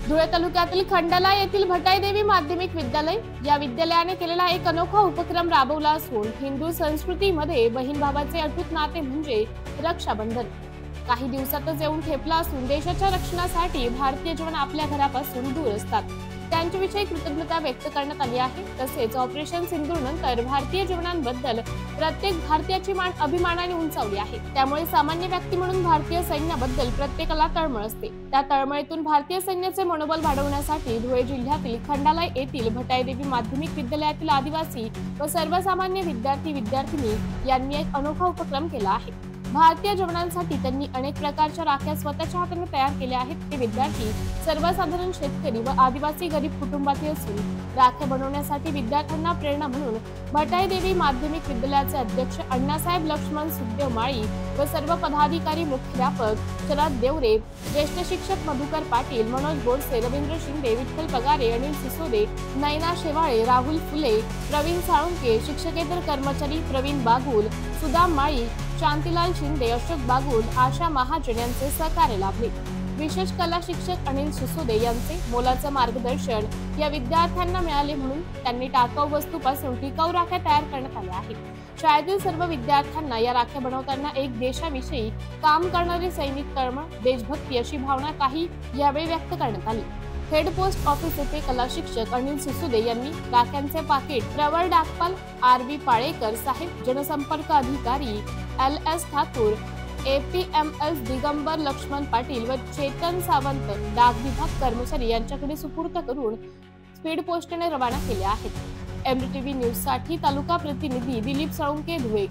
धुळे तालुक्यातील खंडाला येथील भटाईदेवी माध्यमिक विद्यालय या विद्यालयाने केलेला एक अनोखा उपक्रम राबवला असून हिंदू संस्कृतीमध्ये बहीण भावाचे अटूट नाते म्हणजे रक्षाबंधन काही दिवसातच येऊन ठेपला असून देशाच्या रक्षणासाठी भारतीय जवान आपल्या घरापासून दूर असतात त्यांच्याविषयी कृतज्ञता व्यक्त करण्यात आली आहे। तसेच ऑपरेशन सिंदूर नंतर भारतीय जवानांबद्दल प्रत्येक भारतीयाची मान अभिमानाने उंचावली आहे। त्यामुळे सामान्य व्यक्ती म्हणून भारतीय सैन्याबद्दल प्रत्येकाला तळमळ असते। त्या तळमळीतून भारतीय सैन्याचे मनोबल वाढवण्यासाठी धुळे जिल्ह्यातील खंडाला येथील भटाईदेवी माध्यमिक विद्यालयातील आदिवासी व सर्वसामान्य विद्यार्थी-विद्यार्थिनी यांनी एक अनोखा उपक्रम केला आहे। भारतीय जवानांसाठी त्यांनी अनेक प्रकारच्या राख्या स्वतःच्या हाताने तयार केल्या आहेत। ते विद्यार्थी सर्वसाधारण शेतकरी व आदिवासी गरीब कुटुंबातील असून राख्या बनवण्यासाठी विद्यार्थ्यांना प्रेरणा म्हणून भटाईदेवी माध्यमिक विद्यालयाचे अध्यक्ष अण्णासाहेब लक्ष्मण सुखदेव माळी व सर्व पदाधिकारी, मुख्याध्यापक शरद देवरे, ज्येष्ठ शिक्षक मधुकर पाटील, मनोज बोरसे, रवींद्र शिंदे, विठ्ठल पगारे, अनिल सिसोदे, नैना शेवाळे, राहुल फुले, प्रवीण साळुंके, शिक्षकेतर कर्मचारी प्रवीण बागुल, सुदाम माळी, शांतीलाल शिंदे, अशोक बागुल, आशा महाजन यांचे सहकार्य लाभले। विशेष कला शिक्षक अनिल सिसोदे यांचे मोलाचे मार्गदर्शन या विद्यार्थ्यांना मिळाले म्हणून त्यांनी टाकाऊ वस्तूपासून टिकाऊ राख्या तयार करण्यात आल्या आहेत। शाळेतील सर्व विद्यार्थ्यांना या राख्या बनवताना एक देशाविषयी काम करणारे सैनिक, तळमळ, देशभक्ती अशी भावना काही यावेळी व्यक्त करण्यात आली। हेड पोस्ट ऑफिस येथे कला शिक्षक अनिल सिसोदे यांनी राख्यांचे पाकिट प्रवर डाकपाल आर.बी. पाळेकर साहेब, जनसंपर्क अधिकारी एल.एस. ठाकूर, एपीएमएस दिगंबर लक्ष्मण पाटील व चेतन सावंत डाक विभाग कर्मचारी यांच्याकडे सुपूर्द करून स्पीड पोस्टने रवाना केले आहेत। एमटीव्ही न्यूज साठी तालुका प्रतिनिधी दिलीप साळुंके, धुळे।